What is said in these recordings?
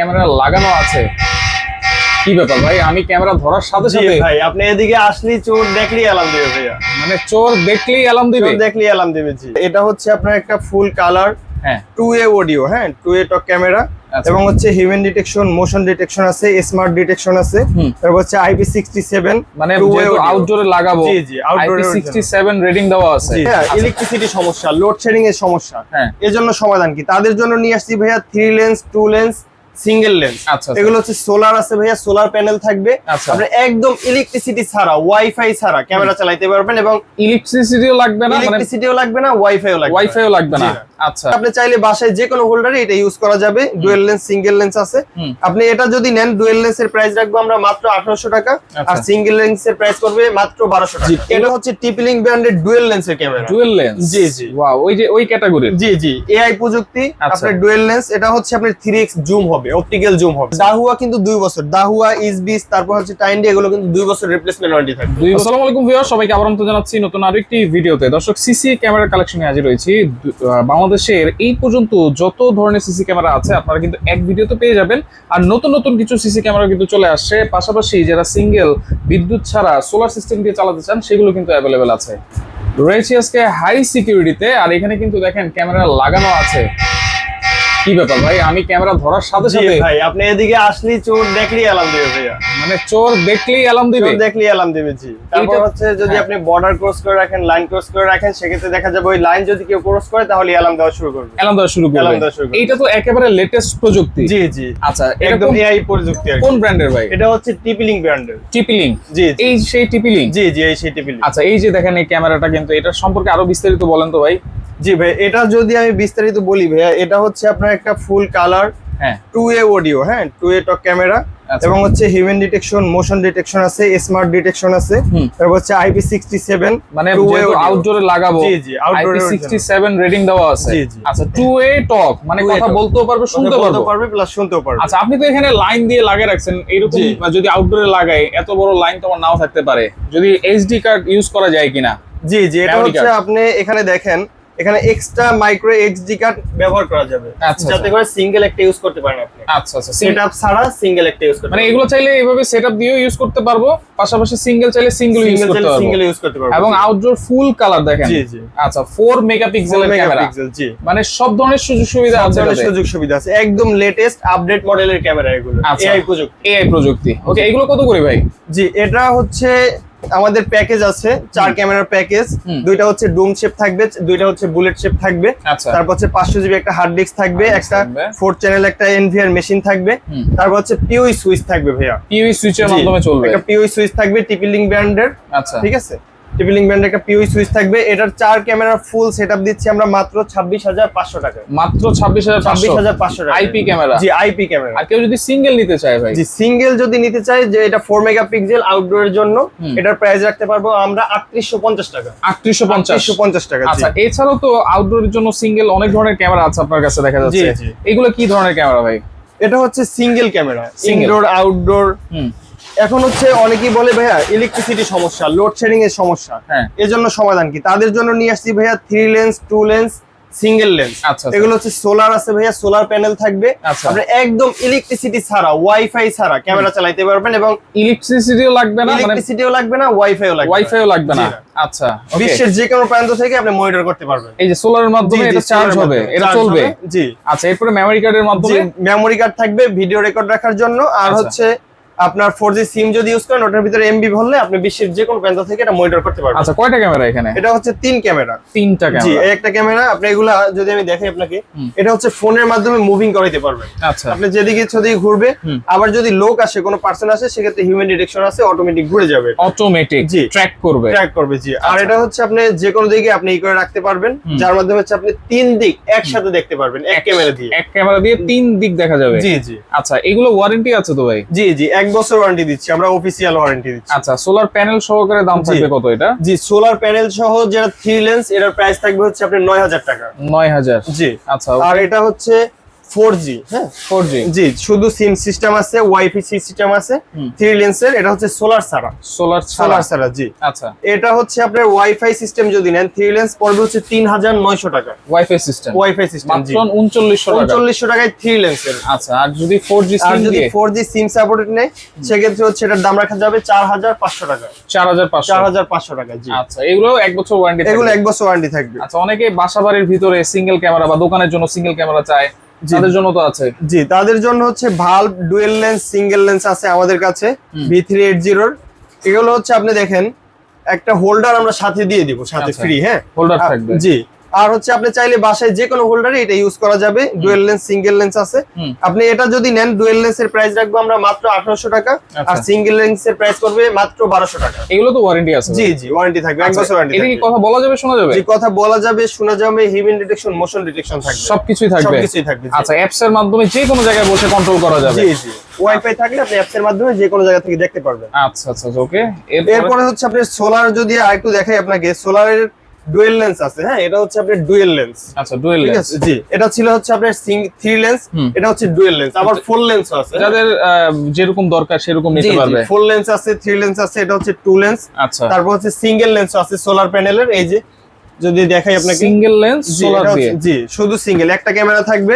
Camera লাগানো আছে। কি ব্যাপার ভাই, আমি ক্যামেরা ধরার সাথে সাথে ভাই আপনি এদিকে আসলেই চোর দেখলেই অ্যালার্ম দিবে ভাইয়া। মানে চোর দেখলেই অ্যালার্ম দিবে? চোর দেখলেই অ্যালার্ম দিবে। জি, এটা হচ্ছে আপনার একটা ফুল কালার হ্যাঁ 2A অডিও, হ্যাঁ 2A টক ক্যামেরা আচ্ছা। এবং হচ্ছে হিউম্যান ডিটেকশন, মোশন ডিটেকশন আছে, স্মার্ট ডিটেকশন আছে, তারপর হচ্ছে IP67 মানে 2A audio। আউটডোরে লাগাবো। জি জি, আউটডোরে IP67 রেটিং দেওয়া আছে। হ্যাঁ, আচ্ছা। ইলেকট্রিসিটি সমস্যা, লোডশেডিং এর সমস্যা, হ্যাঁ। এর জন্য সমাধান কি? তাদের জন্য নিয়ে আসছি ভাইয়া 3 লেন্স, 2 লেন্স, সিঙ্গেল লেন্স। আচ্ছা। এগুলো হচ্ছে সোলার আছে ভাইয়া, সোলার প্যানেল থাকবে। আচ্ছা। আপনি একদম ইলেকট্রিসিটি ছাড়া, ওয়াইফাই ছাড়া ক্যামেরা চালাতে পারবেন এবং ইলেকট্রিসিটিও লাগবে না, মানে ইলেকট্রিসিটিও লাগবে না, ওয়াইফাইও লাগবে না। ওয়াইফাইও লাগবে না। জি না। আচ্ছা আপনি চাইলে বাসায় যে কোনো হোল্ডারে এটা ইউজ করা যাবে। ডুয়াল লেন্স, সিঙ্গেল লেন্স আছে। আপনি এটা যদি নেন, ডুয়াল লেন্সের প্রাইস রাখবো আমরা মাত্র 1800 টাকা, আর সিঙ্গেল লেন্সের প্রাইস করবে মাত্র 1200 টাকা। এটা হচ্ছে টিপলিং ব্র্যান্ডের ডুয়াল লেন্সের ক্যামেরা। Dual lens? জি জি, ওয়াও, ওই যে ওই ক্যাটাগরির। জি জি, এআই প্রযুক্তি। আচ্ছা। আপনার ডুয়াল লেন্স, এটা হচ্ছে আপনার 3x জুম হবে, অপটিক্যাল জুম হবে। দাহুয়া কিন্তু 2 বছর, দাহুয়া ইসবিস, তারপর হচ্ছে টাইন্ডি, এগুলো কিন্তু 2 বছর রিপ্লেসমেন্ট ওয়ারেন্টি থাকবে। আসসালামু আলাইকুম ভিউয়ার, সবাইকে আবার আমন্ত্রণ জানাচ্ছি নতুন আরো একটি ভিডিওতে। দর্শক, সিসি ক্যামেরার কালেকশনে হাজির হয়েছি। বাংলাদেশের এই পর্যন্ত যত ধরনের সিসি ক্যামেরা আছে আপনারা কিন্তু এক ভিডিওতে পেয়ে যাবেন। আর নতুন নতুন কিছু সিসি ক্যামেরা কিন্তু চলে আসছে। পাশাপাশি যারা সিঙ্গেল বিদ্যুৎ ছাড়া সোলার সিস্টেম দিয়ে চালাতে চান সেগুলো কিন্তু অ্যাভেলেবেল আছে। রয়েছে আজকে হাই সিকিউরিটিতে, আর এখানে কিন্তু দেখেন ক্যামেরা লাগানো আছে। কি ব্যাপার ভাই, আমি ক্যামেরা ধরার সাথে সাথে ভাই আপনি এদিকে আসলেই চোর দেখলেই অ্যালার্ম দিবে ভাইয়া। মানে চোর দেখলেই অ্যালার্ম দিবে? চোর দেখলেই অ্যালার্ম দিবে। জি, তারপর হচ্ছে যদি আপনি বর্ডার ক্রস করে রাখেন, লাইন ক্রস করে রাখেন, সেক্ষেত্রে দেখা যাবে ওই লাইন যদি কেউ ক্রস করে তাহলে অ্যালার্ম দেওয়া শুরু করবে। অ্যালার্ম দেওয়া শুরু অ্যালার্ম করবে। দেওয়া শুরু করবে। এইটা তো একেবারে লেটেস্ট প্রযুক্তি। জি জি, আচ্ছা, একদম এআই প্রযুক্তি। আর কোন ব্র্যান্ডের ভাই? এটা হচ্ছে টিপলিং ব্র্যান্ডের। টিপিলিং? জি, এই সেই টিপিলিং? জি জি, এই সেই টিপলিং। আচ্ছা, এই যে দেখেন এই ক্যামেরাটা, কিন্তু এটার সম্পর্কে আরো বিস্তারিত বলেন তো ভাই। জি ভাই, এটা যদি আমি বিস্তারিত বলি ভাইয়া, এটা হচ্ছে আপনার একটা ফুল কালার হ্যাঁ 2A অডিও, হ্যাঁ 2A টক ক্যামেরা আচ্ছা। এবং হচ্ছে হিউম্যান ডিটেকশন, মোশন ডিটেকশন আছে, স্মার্ট ডিটেকশন আছে, তারপর হচ্ছে IP67 মানে 2A যেহেতু audio। আউটডোরে লাগাবো। জি জি, আউটডোরে IP67 রেটিং দেওয়া আছে। জি, জি। আচ্ছা, 2A টক মানে 2A কথা talk। বলতেও পারবে, শুনতে বলতে পারবে। পারবে প্লাস শুনতেও পারবে। আচ্ছা, আপনি তো এখানে লাইন দিয়ে লাগিয়ে রাখছেন এরকম। জি। যদি আউটডোরে লাগাই, এত বড় লাইন তো আমার নাও থাকতে পারে। যদি এইচডি কার্ড ইউজ করা যায় কিনা? জি জি, এটা Memory হচ্ছে card। আপনি এখানে দেখেন, এখানে এক্সট্রা মাইক্রো এইচডি কার্ড ব্যবহার করা যাবে, আচ্ছা, যাতে করে সিঙ্গেল একটা ইউজ করতে পারেন আপনি। আচ্ছা আচ্ছা, সেটআপ ছাড়া সিঙ্গেল একটা ইউজ করতে মানে পারবেন। এগুলো চাইলে এইভাবে সেটআপ দিয়েও ইউজ করতে পারবো, পাশাপাশি সিঙ্গেল চাইলে সিঙ্গেল ইউজ করতে পারবো। সিঙ্গেল ইউজ করতে পারবেন এবং আউটডোর ফুল কালার দেখেন। জি জি, আচ্ছা, 4 মেগাপিক্সেলের ক্যামেরা, মেগাপিক্সেল। জি, মানে সব ধরনের সুযোগ সুবিধা সব আছে ধরনের এটাতে। সুযোগ সুবিধা আছে, একদম লেটেস্ট আপডেট মডেলের ক্যামেরা এগুলো, আচ্ছা। এআই প্রযুক্তি। এআই প্রযুক্তি। ওকে, এগুলো কত করে ভাই? জি, এটা হচ্ছে আমাদের প্যাকেজ আছে 4 ক্যামেরার প্যাকেজ। দুইটা হচ্ছে ডোম শেপ থাকবে, দুইটা হচ্ছে বুলেট শেপ থাকবে। আচ্ছা। তারপর হচ্ছে 500 জিবি একটা হার্ড ডিস্ক থাকবে, Hard disk একটা থাকবে। 4 চ্যানেল একটা এনভিআর মেশিন থাকবে। তারপর হচ্ছে পিওই সুইচ থাকবে ভাইয়া, পিওই সুইচের জি, মাধ্যমে চলবে। একটা পিওই সুইচ থাকবে টিপলিং ব্র্যান্ডের। আচ্ছা, ঠিক আছে, টিপলিং ব্র্যান্ডের একটা পিওই সুইচ থাকবে। এটার 4 ক্যামেরার ফুল সেটআপ দিচ্ছি আমরা মাত্র 26500 টাকা। মাত্র 26500 26500 টাকা আইপি ক্যামেরা। জি, আইপি ক্যামেরা। আর কেউ যদি সিঙ্গেল নিতে চায় ভাই? জি, সিঙ্গেল যদি নিতে চাই, যে এটা 4 মেগাপিক্সেল আউটডোরের জন্য, এটার প্রাইস রাখতে পারবো আমরা 3850 টাকা। 3850 3850 টাকা। জি আচ্ছা, এছাড়াও তো আউটডোরের জন্য সিঙ্গেল অনেক ধরনের ক্যামেরা আছে আপনার কাছে দেখা যাচ্ছে। জি, জি। এগুলো কি ধরনের ক্যামেরা ভাই? এটা হচ্ছে single camera, Single। Indoor outdoor. এখন হচ্ছে অনেকেই বলে ভাইয়া ইলেকট্রিসিটি সমস্যা, লোডশেডিং এর সমস্যা, হ্যাঁ। এর জন্য সমাধান কি? তাদের জন্য নিয়ে আসছি ভাইয়া 3 লেন্স, 2 লেন্স, সিঙ্গেল লেন্স। আচ্ছা, আচ্ছা। এগুলো হচ্ছে সোলার আছে ভাইয়া, সোলার প্যানেল থাকবে। আচ্ছা। আপনি একদম ইলেকট্রিসিটি ছাড়া, ওয়াইফাই ছাড়া ক্যামেরা চালাতে পারবেন এবং ইলেকট্রিসিটিও লাগবে না, মানে ইলেকট্রিসিটিও লাগবে না, ওয়াইফাইও লাগবে না। ওয়াইফাইও লাগবে না। জি না। আচ্ছা, okay। বিশ্বের যে কোনো প্রান্ত থেকে আপনি মনিটর করতে পারবেন। এই যে সোলারের মাধ্যমে জি, জি, এটা চার্জ solar হবে, মাধ্যমে এটা charge চলবে। হবে। জি, আচ্ছা, এরপরে মেমরি কার্ডের মাধ্যমে মেমোরি কার্ড থাকবে ভিডিও রেকর্ড রাখার জন্য। আর আচ্ছা। হচ্ছে আপনার 4G সিম যদি ইউজ করেন, ওটার ভিতরে এমবি ভরলে আপনি বিশ্বের যে কোনো প্রান্ত থেকে এটা মনিটর করতে পারবেন। আচ্ছা, কয়টা ক্যামেরা এখানে? এটা হচ্ছে 3 ক্যামেরা। 3টা জি, ক্যামেরা। এই একটা ক্যামেরা। আপনি এগুলা যদি আমি দেখাই আপনাকে, এটা হচ্ছে ফোনের মাধ্যমে মুভিং করাইতে পারবেন। আচ্ছা, আপনি যেদিকে ইচ্ছা ওদিকে ঘুরবে। আবার যদি লোক আসে, কোনো পার্সন আসে, সেক্ষেত্রে হিউম্যান ডিটেকশন আছে, অটোমেটিক ঘুরে যাবে, অটোমেটিক জি। ট্র্যাক করবে। ট্র্যাক করবে। জি, আর এটা হচ্ছে আপনি যে কোনো দিকে আপনি ই করে রাখতে পারবেন, যার মাধ্যমে হচ্ছে আপনি 3 দিক একসাথে দেখতে পারবেন এক ক্যামেরা দিয়ে। এক ক্যামেরা দিয়ে 3 দিক দেখা যাবে। জি জি, আচ্ছা, এগুলো ওয়ারেন্টি আছে তো ভাই? জি জি, 1 বছর ওয়ারেন্টি দিচ্ছি আমরা, অফিসিয়াল ওয়ারেন্টি দিচ্ছি। আচ্ছা, সোলার প্যানেল সহকারে দাম থাকবে কত এটা? জি, সোলার প্যানেল সহ যেটা 3 লেন্স, এটার প্রাইস থাকবে হচ্ছে আপনার 9000 টাকা। 9000। জি, আচ্ছা, আর এটা হচ্ছে 4G, হ্যাঁ 4G জি, শুধু সিম সিস্টেম আছে, ওয়াইফাই সিস্টেম আছে, 3 লেন্সের। এটা হচ্ছে সোলার ছাড়া, সোলার ছাড়া জি। আচ্ছা, এটা হচ্ছে আপনার ওয়াইফাই সিস্টেম যদি নেন 3 লেন্স পড়বে হচ্ছে 3900 টাকা। ওয়াইফাই সিস্টেম জি, মাত্র 3900 টাকা। 3900 টাকায় 3 লেন্সের। আচ্ছা, আর যদি 4G আর সিম যদি দিয়ে 4G সিম সাপোর্টেড নেয় সেক্ষেত্রে হচ্ছে এটার দাম রাখা যাবে 4500 টাকা। 4500 টাকা জি। আচ্ছা, এগুলো 1 বছর ওয়ারেন্টি এগুলো 1 বছর ওয়ারেন্টি থাকবে। আচ্ছা, অনেকে বাসাবাড়ির ভিতরে সিঙ্গেল ক্যামেরা বা দোকানের জন্য সিঙ্গেল ক্যামেরা চায়, তাদের জন্য তো আছে। জি, তাদের জন্য হচ্ছে valve dual lens single lens আছে আমাদের কাছে V380 এর। এগুলো হচ্ছে আপনি দেখেন একটা হোল্ডার আমরা সাথে দিয়ে দিব, সাথে ফ্রি, হ্যাঁ হোল্ডার থাকবে জি। আর হচ্ছে আপনি চাইলে বাসায় যে কোনো হোল্ডারে এটা ইউজ করা যাবে। ডুয়েল লেন্স সিঙ্গেল লেন্স আছে। আপনি এটা যদি নেন ডুয়েল লেন্সের প্রাইস রাখবো আমরা মাত্র 1800 টাকা, আর সিঙ্গেল লেন্সের প্রাইস করবে মাত্র 1200 টাকা। এগুলো তো ওয়ারেন্টি আছে? জি জি, ওয়ারেন্টি থাকবে, 1 বছর ওয়ারেন্টি। এটা কি কথা বলা যাবে, শোনা যাবে? জি, কথা বলা যাবে, শোনা যাবে, হিউম্যান ডিটেকশন, মোশন ডিটেকশন থাকবে, সবকিছুই থাকবে। সবকিছুই থাকবে। আচ্ছা, অ্যাপস এর মাধ্যমে যে কোনো জায়গায় বসে কন্ট্রোল করা যাবে? জি জি, ওয়াইফাই থাকলে আপনি অ্যাপস এর মাধ্যমে যে কোনো জায়গা থেকে দেখতে পারবেন। আচ্ছা আচ্ছা, ওকে। এরপরে হচ্ছে আপনি সোলার যদি আরেকটু দেখাই আপনাকে, সোলারের ডুয়েল লেন্স আছে, হ্যাঁ এটা হচ্ছে আপনার ডুয়েল লেন্স। আচ্ছা, ডুয়েল লেন্স জি। এটা ছিল হচ্ছে আপনার 3 লেন্স, এটা হচ্ছে ডুয়েল লেন্স, আবার 4 লেন্স আছে, যাদের যেরকম দরকার সেরকম নিতে পারবে। 4 লেন্স আছে, 3 লেন্স আছে, এটা হচ্ছে 2 লেন্স। আচ্ছা, তারপর হচ্ছে সিঙ্গেল লেন্স আছে সোলার প্যানেলের। এই যে যদি দেখাই আপনাকে, সিঙ্গেল লেন্স সোলার দিয়ে, জি শুধু সিঙ্গেল একটা ক্যামেরা থাকবে,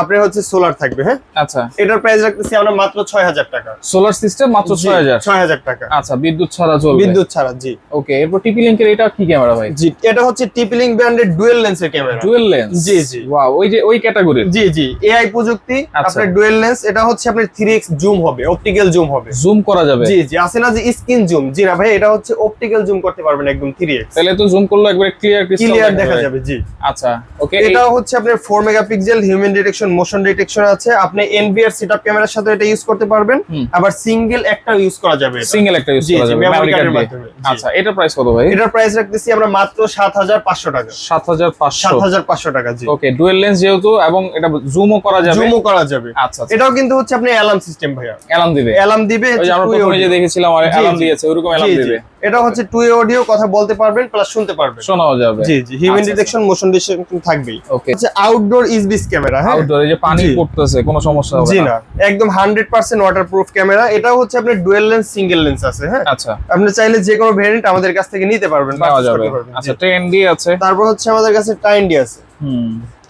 আপনার হচ্ছে সোলার থাকবে, হ্যাঁ। আচ্ছা, এটার প্রাইস রাখতেছি আমরা মাত্র 6000 টাকা। সোলার সিস্টেম মাত্র 6000 টাকা। আচ্ছা, বিদ্যুৎ ছাড়া চলবে? বিদ্যুৎ ছাড়া জি। ওকে, এরপর টিপি লিংকের এটা কি ক্যামেরা ভাই? জি, এটা হচ্ছে টিপি লিংক ব্র্যান্ডের ডুয়েল লেন্সের ক্যামেরা। Dual lens? জি জি, ওয়াও, ওই যে ওই ক্যাটাগরির? জি জি, এআই প্রযুক্তি, আপনার ডুয়েল লেন্স। এটা হচ্ছে আপনার 3x জুম হবে, অপটিক্যাল জুম হবে, জুম করা যাবে? জি জি, আছে না যে স্ক্রিন জুম, জি না ভাই, এটা হচ্ছে অপটিক্যাল জুম করতে পারবেন একদম 3x। তাহলে তো জুম করলে একবারে ক্লিয়ার দেখা যাবে জি। আচ্ছা, ওকে। এটা হচ্ছে আপনার 4 megapixel, human detection, motion detection আছে। আপনি এনভিআর সেটআপ ক্যামেরার সাথে এটা ইউজ করতে পারবেন, আবার সিঙ্গেল একটা ইউজ করা যাবে, সিঙ্গেল একটা ইউজ করা যাবে মেমরি কার্ডের মাধ্যমে। আচ্ছা, এটার প্রাইস কত ভাই? এটার প্রাইস রাখতেছি আমরা মাত্র 7500 টাকা। 7500 টাকা জি। ওকে, ডুয়েল লেন্স যেহেতু, এবং এটা জুমও করা যাবে? জুমও করা যাবে। আচ্ছা, এটাও কিন্তু হচ্ছে আপনি অ্যালার্ম সিস্টেম ভাইয়া, অ্যালার্ম দিবে? অ্যালার্ম দিবে, ওই যে আমরা প্রথমে যে দেখেছিলাম অ্যালার্ম দিয়েছে, ওরকম অ্যালার্ম দিবে। এটা হচ্ছে 2 অডিও, কথা বলতে পারবেন প্লাস শুনতে পারবেন, শোনাও যাবে। জি জি, হিউম্যান ডিটেকশন, মোশন ডিটেকশন থাকবেই। ওকে, হচ্ছে আউটডোর ইসবিস ক্যামেরা, হ্যাঁ আউটডোর, এই যে পানি পড়তেছে কোনো সমস্যা হবে না? জি না, একদম 100% ওয়াটারপ্রুফ ক্যামেরা। এটাও হচ্ছে আপনার ডুয়েল লেন্স সিঙ্গেল লেন্স আছে, হ্যাঁ। আচ্ছা, আপনি চাইলে যে কোনো ভেরিয়েন্ট আমাদের কাছ থেকে নিতে পারবেন, পাওয়া যাবে। আচ্ছা, 10D আছে, তারপর হচ্ছে আমাদের কাছে 10D আছে।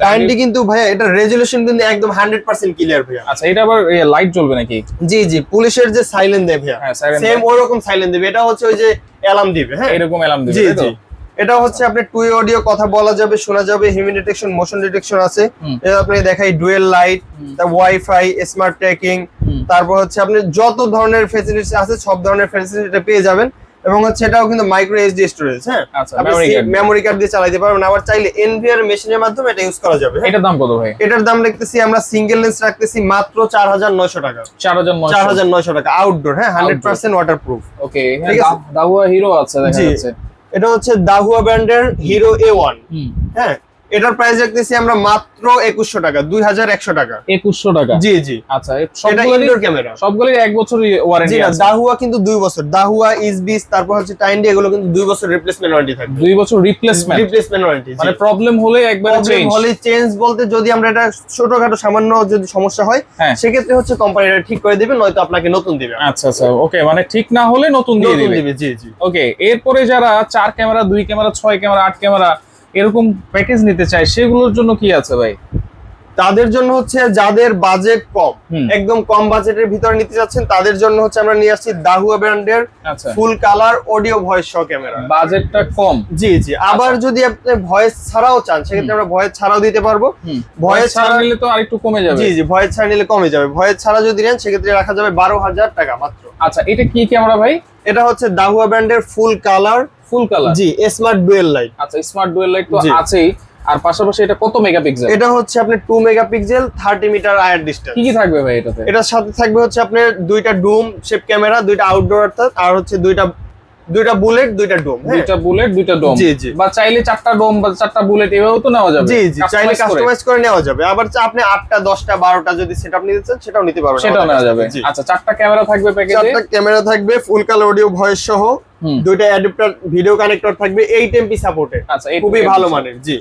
10D কিন্তু ভাইয়া এটা রেজোলিউশন কিন্তু একদম 100% ক্লিয়ার ভাইয়া। আচ্ছা, এটা আবার লাইট জ্বলবে নাকি? জি জি, পুলিশের যে সাইলেন্ট দেয় ভাইয়া, সেম ওরকম সাইলেন্ট দিবে। এটা হচ্ছে ওই যে অ্যালার্ম দিবে, হ্যাঁ এরকম অ্যালার্ম দিবে, জি জি। এটা হচ্ছে আপনি 2 অডিও, কথা বলা যাবে, শোনা যাবে, হিউম্যান ডিটেকশন, মোশন ডিটেকশন আছে। এটা আপনি দেখাই dual light, wifi, smart tracking, তারপর হচ্ছে আপনি যত ধরনের ফ্যাসিলিটি আছে সব ধরনের ফ্যাসিলিটি পেয়ে যাবেন। এবং হচ্ছে এটাও কিন্তু মাইক্রো এসডি স্টোরেজ, হ্যাঁ, আপনি মেমরি কার্ড দিয়ে চালাতে পারবেন। আবার চাইলে এনভিআর মেশিনের মাধ্যমে এটা ইউজ করা যাবে। এটার দাম কত ভাই? এটার দাম রাখতেছি আমরা সিঙ্গেল লেন্স রাখতেছি মাত্র 4900 টাকা। 4900 টাকা, আউটডোর, হ্যাঁ 100% ওয়াটারপ্রুফ। ওকে, দাহুয়া হিরো আছে দেখা যাচ্ছে। এটা হচ্ছে দাহুয়া ব্র্যান্ডের হিরো A1, হ্যাঁ। এটার প্রাইস রাখতেছি আমরা মাত্র 2100 টাকা, 2100 টাকা। 2100 টাকা? জি জি। আচ্ছা, সবগুলো ইনডোর ক্যামেরা, সবগুলোর 1 বছর ওয়ারেন্টি আছে? দাহুয়া কিন্তু 2 বছর, দাহুয়া ইসবিস, তারপর হচ্ছে 10D, এগুলো কিন্তু 2 বছর রিপ্লেসমেন্ট ওয়ারেন্টি থাকে। 2 বছর রিপ্লেসমেন্ট ওয়ারেন্টি, মানে প্রবলেম হলে একবারে চেঞ্জ বলতে যদি আমরা এটা ছোটখাটো সামান্য যদি সমস্যা হয় সেক্ষেত্রে হচ্ছে কোম্পানিটা ঠিক করে দিবে, নয়তো আপনাকে নতুন দিবে। আচ্ছা আচ্ছা, ওকে, মানে ঠিক না হলে নতুন দিয়ে দিবে। জি জি। ওকে, এরপরে যারা 4 ক্যামেরা, 2 ক্যামেরা, 6 ক্যামেরা, 8 ক্যামেরা এরকম প্যাকেজ নিতে চায়, সেগুলোর জন্য কি আছে ভাই? তাদের জন্য হচ্ছে যাদের বাজেট কম, একদম কম বাজেটের ভিতরে নিতে যাচ্ছেন, তাদের জন্য হচ্ছে আমরা নিয়ে আসছি দাহুয়া ব্র্যান্ডের ফুল কালার অডিও ভয়েস সহ ক্যামেরা। বাজেটটা কম? জি জি। আবার যদি আপনি ভয়েস ছাড়াও চান সেক্ষেত্রে আমরা ভয়েস ছাড়াও দিতে পারবো। ভয়েস ছাড়া নিলে তো আরেকটু কমে যাবে। জি জি, ভয়েস ছাড়া নিলে কমে যাবে। ভয়েস ছাড়া যদি নেন সেক্ষেত্রে রাখা যাবে 12000 টাকা মাত্র। আচ্ছা, এটা কি ক্যামেরা ভাই? এটা হচ্ছে দাহুয়া ব্র্যান্ডের ফুল কালার জি, স্মার্ট ডুয়েল লাইট। আচ্ছা, স্মার্ট ডুয়েল লাইট তো আছেই, আর পাশাপাশি এটা কত মেগাপিক্সেল? এটা হচ্ছে আপনার 2 মেগাপিক্সেল, 30 মিটার আয়ার ডিসটেন্স। কি কি থাকবে ভাই এটাতে? এটার সাথে থাকবে হচ্ছে আপনার 2টা ডুম শেপ ক্যামেরা, 2টা আউটডোর অর্থাৎ, আর হচ্ছে 2টা বুলেট, 2টা ডোম। 2টা বুলেট, 2টা ডোম। জি জি। বা চাইলে 4টা ডোম বা 4টা বুলেট এভাবেও তো নেওয়া যাবে। জি জি, চাইলে কাস্টমাইজ করে নেওয়া যাবে। আবার আপনি 8টা, 10টা, 12টা যদি সেটআপ নিতে চান সেটাও নিতে পারবেন, সেটাও নেওয়া যাবে। আচ্ছা, 4টা ক্যামেরা থাকবে প্যাকেজে? 4টা ক্যামেরা থাকবে, ফুল কালার অডিও ভয়েস সহ, 2টা অ্যাডাপ্টার ভিডিও কানেক্টর থাকবে, 8 MP সাপোর্টেড। আচ্ছা, খুবই ভালো মানের। জি।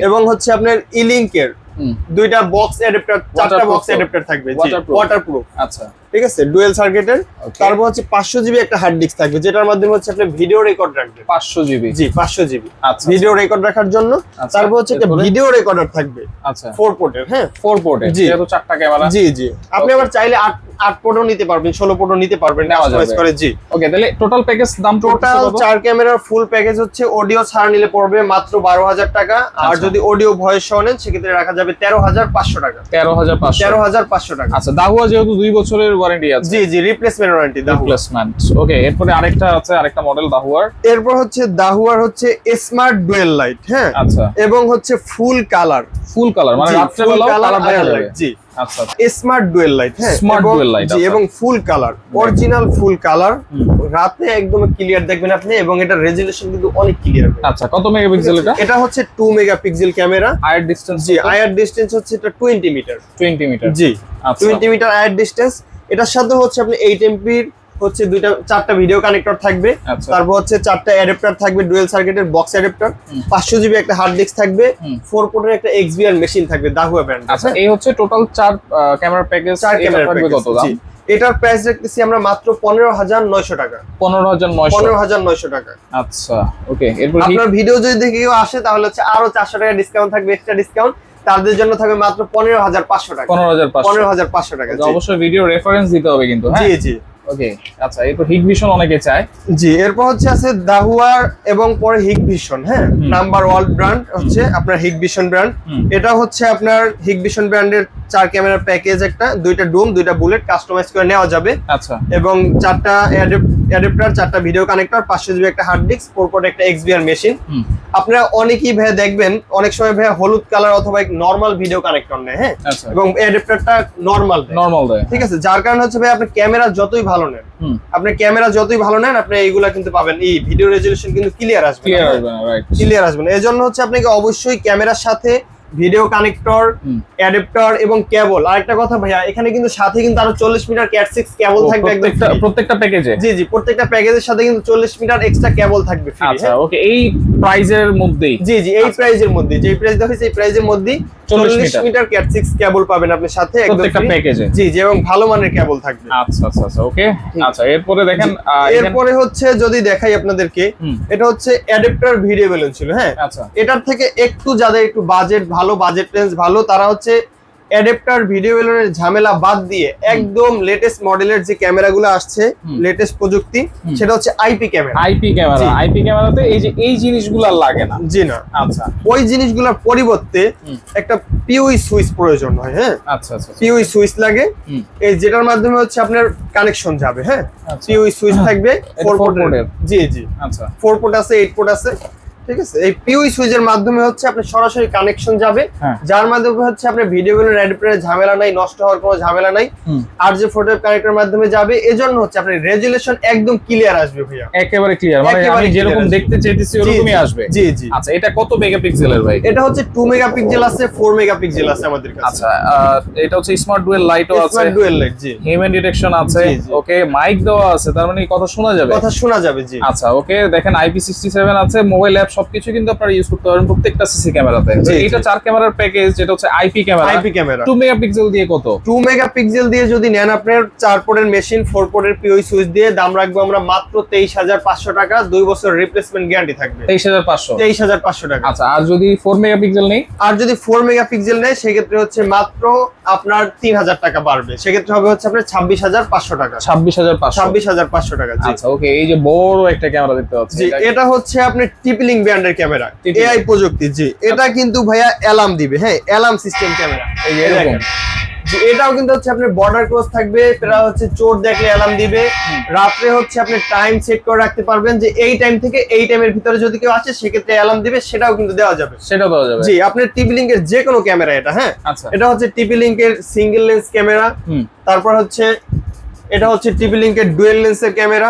এবং হচ্ছে আপনার ইলিংকের দুইটা বক্স অ্যাডাপ্টার, চারটা বক্স অ্যাডাপ্টার থাকবে, জি ওয়াটারপ্রুফ। আচ্ছা, ঠিক আছে, ডুয়েল সার্কিটের। তারপর হচ্ছে 500 জিবি একটা হার্ড ডিস্ক থাকবে, যেটার মাধ্যমে হচ্ছে আপনি ভিডিও রেকর্ড রাখবেন। 500 জিবি, জি 500 জিবি আচ্ছা, ভিডিও রেকর্ড রাখার জন্য। তারপর হচ্ছে একটা ভিডিও রেকর্ডার থাকবে, আচ্ছা 4 পোর্টের। হ্যাঁ 4 পোর্টে, যেহেতু চারটা ক্যামেরা। জি জি, আপনি আবার চাইলে 8 পোর্টও নিতে পারবেন, 16 পোর্টও নিতে পারবেন কাস্টমাইজ করে। জি ওকে, তাহলে টোটাল প্যাকেজ দাম টোটাল 4 ক্যামেরার ফুল প্যাকেজ হচ্ছে অডিও ছাড় নিলে পড়বে মাত্র 12,000 টাকা, আর যদি অডিও ভয়েস সহ নেন সেক্ষেত্রে রাখা যাবে 13,500 টাকা। 13,500 টাকা। আচ্ছা, দাহুয়া যেহেতু 2 বছরের ওয়ারেন্টি আছে। জি জি, রিপ্লেসমেন্ট ওয়ারেন্টি, রিপ্লেসমেন্ট। ওকে, এরপরে আরেকটা আছে, আরেকটা মডেল দাহুয়ার। এরপর হচ্ছে দাহুয়ার হচ্ছে স্মার্ট ডুয়েল লাইট। হ্যাঁ আচ্ছা, এবং হচ্ছে ফুল কালার মানে রাত্রে বেলাও কালার দেখা যাবে। জি আচ্ছা, স্মার্ট ডুয়েল লাইট। হ্যাঁ স্মার্ট ডুয়েল লাইট, জি, এবং full colour, original full colour, রাতে একদম ক্লিয়ার দেখবেন আপনি, এবং এটা রেজোলিউশন কিন্তু অনেক ক্লিয়ার। আচ্ছা, কত মেগাপিক্সেল এটা? এটা হচ্ছে 2 মেগাপিক্সেল ক্যামেরা। আয়ার ডিসটেন্স? জি, আয়ার ডিসটেন্স হচ্ছে এটা 20 মিটার। 20 মিটার, জি আচ্ছা 20 মিটার আয়ার ডিসটেন্স। এটার সাথে হচ্ছে আপনি 8 এমপির হচ্ছে 4টা ভিডিও কানেক্টর থাকবে। আচ্ছা, তারপর হচ্ছে 4টা অ্যাডাপ্টার থাকবে, ডুয়েল সার্কিটের বক্স অ্যাডাপ্টার। 500 জিবি একটা হার্ড ডিস্ক থাকবে, 4 পোর্টের একটা XBR মেশিন থাকবে দাহুয়া ব্র্যান্ড। আচ্ছা, এই হচ্ছে টোটাল 4 ক্যামেরা প্যাকেজ। 4 ক্যামেরা থাকবে কত দাম? এটার প্রাইস রাখতেছি আমরা মাত্র 15,900 টাকা। 15,900 টাকা। আচ্ছা, ওকে। এরপর আপনার ভিডিও যদি দেখে কেউ আসে তাহলে হচ্ছে আরো 400 টাকা ডিসকাউন্ট থাকবে, এক্সট্রা ডিসকাউন্ট। তাদের জন্য থাকবে মাত্র 15,500 টাকা। 15,500 টাকা। অবশ্যই ভিডিও রেফারেন্স দিতে হবে কিন্তু। জি জি, ওকে। আচ্ছা, এরপর হিগভিশন অনেকে চায়। জি, এরপর হচ্ছে আছে দাহুয়ার এবং পরে হিগভিশন। হ্যাঁ, নাম্বার ওয়ান ব্র্যান্ড হচ্ছে আপনার হিগভিশন ব্র্যান্ড। এটা হচ্ছে আপনার হিগভিশন ব্র্যান্ডের 4 ক্যামেরা প্যাকেজ, একটা 2টা ডুম 2টা বুলেট কাস্টমাইজ করে নেওয়া যাবে। আচ্ছা, এবং 4টা অ্যাডাপ্টার, 4টা ভিডিও কানেক্টর, 500 জিবি একটা হার্ড ডিস্ক, 4 পোর্ট একটা XBR মেশিন। আপনারা অনেকেই ভাই দেখবেন অনেক সময় ভাই হলুদ কালার অথবা নরমাল ভিডিও কানেক্টর নেয়। হ্যাঁ, এবং অ্যাডাপ্টারটা নরমাল দেয়। ঠিক আছে, যার কারণে হচ্ছে ভাই আপনি ক্যামেরা যতই ভালো নেন, আপনি এইগুলা কিন্তু পাবেন, এই ভিডিও রেজোলিউশন কিন্তু ক্লিয়ার আসবে না। এজন্য হচ্ছে আপনাকে অবশ্যই ক্যামেরার সাথে ভিডিও কানেক্টর, অ্যাডাপ্টার এবং কেবল। আরেকটা কথা ভাইয়া, এখানে কিন্তু সাথে কিন্তু আরো 40 মিটার ক্যাট 6 কেবল থাকবে একদম প্রত্যেকটা প্যাকেজে। জি জি, প্রত্যেকটা প্যাকেজের সাথে কিন্তু 40 মিটার এক্সট্রা কেবল থাকবে ফ্রি। আচ্ছা, ওকে। এই প্রাইজের মধ্যেই? জি জি, এই প্রাইজের মধ্যে, যে প্রাইস দেখাচ্ছি এই প্রাইজের মধ্যেই 40 মিটার ক্যাট 6 কেবল পাবেন আপনি সাথে একদম প্রত্যেকটা প্যাকেজে। জি জি, এবং ভালো মানের কেবল থাকবে। আচ্ছা আচ্ছা আচ্ছা, ওকে। আচ্ছা, এরপরে দেখেন, এরপরে হচ্ছে যদি দেখাই আপনাদেরকে, এটা হচ্ছে অ্যাডাপ্টার ভিডিও বেলুন ছিল। হ্যাঁ, আচ্ছা, এটার থেকে একটু যাদের একটু বাজেট ভালো, বাজেট রেঞ্জ ভালো, তারা হচ্ছে অ্যাডাপ্টার ভিডিও বেলুনের ঝামেলা বাদ দিয়ে একদম লেটেস্ট মডেলের যে ক্যামেরাগুলো আসছে, লেটেস্ট প্রযুক্তি, সেটা হচ্ছে আইপি ক্যামেরা। আইপি ক্যামেরাতে এই জিনিসগুলো লাগে না। জি না। আচ্ছা, ওই জিনিসগুলোর পরিবর্তে একটা পিওই সুইচ প্রয়োজন হয়। হ্যাঁ, আচ্ছা আচ্ছা, পিওই সুইচ লাগে, এই যেটার মাধ্যমে হচ্ছে আপনার কানেকশন যাবে। হ্যাঁ, পিওই সুইচ থাকবে 4 পোর্টের। জি জি, আচ্ছা 4 পোর্ট আছে, 8 পোর্ট আছে। ঠিক আছে, এই পিওই সুইচের মাধ্যমে হচ্ছে আপনি সরাসরি কানেকশন যাবে, যার মাধ্যমে হচ্ছে আপনার ভিডিও গুলো অ্যাডাপ্টারের ঝামেলা নাই, নষ্ট হওয়ার কোনো ঝামেলা নাই। আর যে ফটো কানেক্টরের মাধ্যমে যাবে, এজন্য হচ্ছে আপনার রেজোলিউশন একদম ক্লিয়ার আসবে ভাইয়া, একেবারে ক্লিয়ার, মানে আমি যেরকম দেখতে চাইতেছি ওরকমই আসবে। জি জি। আচ্ছা, এটা কত মেগাপিক্সেলের ভাই? এটা হচ্ছে 2 মেগাপিক্সেল আছে, 4 মেগাপিক্সেল আছে আমাদের কাছে। আচ্ছা, এটা হচ্ছে স্মার্ট ডুয়েল লাইটও আছে, স্মার্ট ডুয়েল লাইট। জি, হিউম্যান ডিটেকশন আছে। ওকে, মাইক দেওয়া আছে, তার মানে কথা শোনা যাবে। জি, আচ্ছা, ওকে। দেখেন IP67 আছে, মোবাইল অ্যাপ সবকিছু কিন্তু আপনারা ইউজ করতে পারবেন প্রত্যেকটা সিসি ক্যামেরাতে। এটা 4 ক্যামেরার প্যাকেজ, যেটা হচ্ছে আইপি ক্যামেরা। 2 মেগাপিক্সেল দিয়ে কত? 2 মেগাপিক্সেল দিয়ে যদি নেন আপনার 4 পোর্টের মেশিন, 4 পোর্টের পিওই সুইচ দিয়ে, দাম রাখবো আমরা মাত্র 23,500 টাকা। 2 বছর রিপ্লেসমেন্ট গ্যারান্টি থাকবে। 23,500 টাকা। আচ্ছা, আর যদি 4 মেগাপিক্সেল নেই? আর যদি 4 মেগাপিক্সেল নেয় সেক্ষেত্রে হচ্ছে মাত্র আপনার 3,000 টাকা বাড়বে। সেক্ষেত্রে হবে হচ্ছে আপনার 26,500 টাকা। 26,500 টাকা। আচ্ছা, ওকে। এই যে বড় একটা ক্যামেরা দেখতে পাচ্ছি, জি, এটা হচ্ছে আপনার টিপলিং ব্র্যান্ডের ক্যামেরা, এআই প্রযুক্তি। জি, এটা কিন্তু ভাইয়া অ্যালার্ম দিবে। হ্যাঁ, অ্যালার্ম সিস্টেম ক্যামেরা। এই এরকম। জি, এটাও কিন্তু হচ্ছে আপনার বর্ডার ক্রস থাকবে, এটা হচ্ছে চোর দেখলে অ্যালার্ম দিবে। রাতে হচ্ছে আপনি টাইম সেট করে রাখতে পারবেন যে এই টাইম থেকে এই টাইমের ভিতরে যদি কেউ আসে সেক্ষেত্রে অ্যালার্ম দিবে, সেটাও কিন্তু দেওয়া যাবে। জি, আপনার টিপলিং এর যে কোনো ক্যামেরা এটা। হ্যাঁ, এটা হচ্ছে টিপলিং এর সিঙ্গেল লেন্স ক্যামেরা। তারপর হচ্ছে এটা হচ্ছে টিপলিং এর ডুয়েল লেন্সের ক্যামেরা।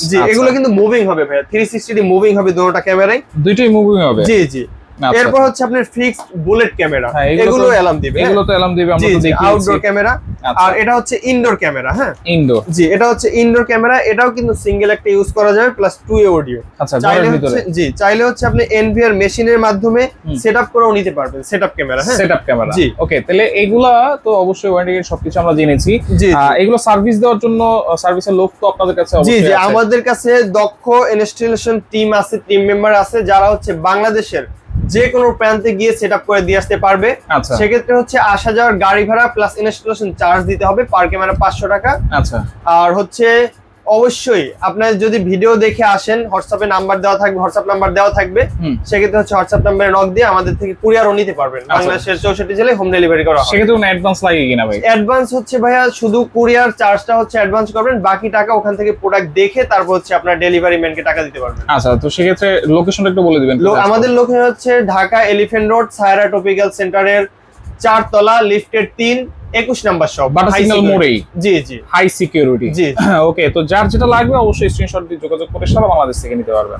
জি, এগুলো কিন্তু মুভিং হবে ভাই, 360 মুভিং হবে, দুটোটা ক্যামেরাই দুইটাই মুভিং হবে। জি জি। আচ্ছা, এরপর হচ্ছে আপনার ফিক্সড বুলেট ক্যামেরা, হ্যাঁ, এগুলো অ্যালার্ম দিবে। এগুলো তো অ্যালার্ম দিবে, আমরা তো দেখি আউটডোর ক্যামেরা। আচ্ছা। আর এটা হচ্ছে ইনডোর ক্যামেরা। হ্যাঁ, ইনডোর। জি, এটা হচ্ছে ইনডোর ক্যামেরা, এটাও কিন্তু সিঙ্গেল একটা ইউজ করা যাবে প্লাস 2 ওয়ে অডিও। আচ্ছা, চাইলে ঘরের হচ্ছে ভিতরে। জি, চাইলে হচ্ছে আপনি এনভিআর মেশিনের মাধ্যমে সেটআপ করেও নিতে পারবেন, সেটআপ ক্যামেরা। হ্যাঁ, সেটআপ ক্যামেরা। জি। ওকে, তাহলে এগুলা তো অবশ্যই ওয়ারেন্টি সবকিছু আমরা জেনেছি। জি, এগুলো সার্ভিস দেওয়ার জন্য সার্ভিসের লোক তো আপনাদের কাছে জি অবশ্যই জি, আছে। আমাদের কাছে দক্ষ ইনস্টলেশন টিম আছে, টিম মেম্বার আছে যারা হচ্ছে বাংলাদেশের যে কোনো প্রান্তে গিয়ে সেটআপ করে দিয়ে আসতে পারবে। আচ্ছা। সেক্ষেত্রে হচ্ছে আসা যাওয়ার গাড়ি ভাড়া প্লাস ইনস্টলেশন চার্জ দিতে হবে, পার ক্যামেরা 500 টাকা। আচ্ছা। আর হচ্ছে অবশ্যই আপনার যদি ভিডিও দেখে আসেন, হোয়াটসঅ্যাপে নাম্বার দেওয়া থাকবে, হোয়াটসঅ্যাপ নাম্বার দেওয়া থাকবে, সেক্ষেত্রে হচ্ছে হোয়াটসঅ্যাপ নাম্বারে নক দিয়ে আমাদের থেকে কুরিয়ারও নিতে পারবেন। বাংলাদেশের 64 জেলায় হোম ডেলিভারি করা হয়। সেক্ষেত্রে কোনো অ্যাডভান্স লাগে কিনা ভাই? অ্যাডভান্স হচ্ছে ভাইয়া শুধু কুরিয়ার চার্জটা হচ্ছে অ্যাডভান্স করবেন, বাকি টাকা ওখান থেকে প্রোডাক্ট দেখে তারপর হচ্ছে আপনার ডেলিভারি ম্যানকে টাকা দিতে পারবেন। আচ্ছা, তো সেক্ষেত্রে লোকেশনটা একটু বলে দিবেন। আমাদের লোকেশন হচ্ছে Dhaka elephant road, Saira topical সেন্টারের 4 তলা, লিফটের 3, 21 নাম্বার শপ, বাটা সিগন্যাল মোড়েই। জি জি, হাই সিকিউরিটি। জি। ওকে, তো যার যেটা লাগবে অবশ্যই স্ক্রিনশট দিয়ে যোগাযোগ করে সারা বাংলাদেশ থেকে নিতে পারবেন।